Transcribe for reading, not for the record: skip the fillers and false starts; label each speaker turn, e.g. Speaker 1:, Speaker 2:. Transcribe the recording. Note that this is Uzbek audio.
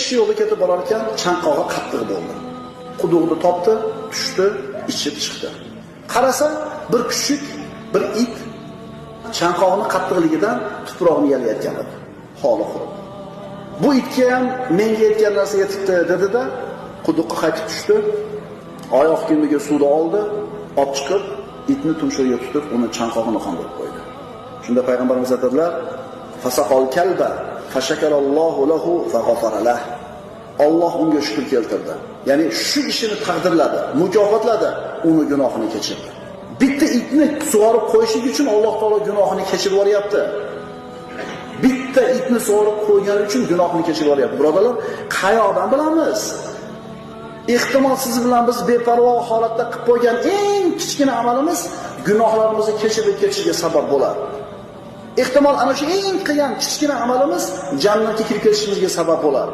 Speaker 1: kishi yo'lda ketib borar ekan, chanqog'i qattiq bo'ldi. Quduqni topdi, tushdi, ichib chiqdi. Qarasa, bir kuchuk, bir it chanqog'ini qattiqligidan tuproqni yalayotgan edi. Holi qurib. Bu itga ham menga yetgan narsa yetibdi dedi-da, quduqqa qaytib tushdi. Oyoq kiyimiga suvni oldi, olib chiqib, itni tumshug'iga tutib, uni chanqog'ini qondirib qo'ydi. Shunda payg'ambarimiz aytadilar: "Fasaqal kalba, fashakarallohu lahu faghafara lah." Alloh unga shukr keltirdi. Ya'ni shu ishini taqdirladi, mukofotladi, uni gunohini kechirdi. Bitta itni sug'orib qo'yishlik uchun Alloh taolo gunohini kechirib yuboryapti. Bitta itni sug'orib qo'ygani uchun gunohini kechirib yuboryapti. Birodarlar, qayoqdan bilamiz? Ehtimol siz bilan biz beparvo holatda qilib qo'ygan eng kichkina amalimiz gunohlarimizni kechirib ketishiga sabab bo'ladi. Ehtimol ana shu eng qiyin kichkina amalimiz jannatga kirib ketishimizga sabab bo'ladi.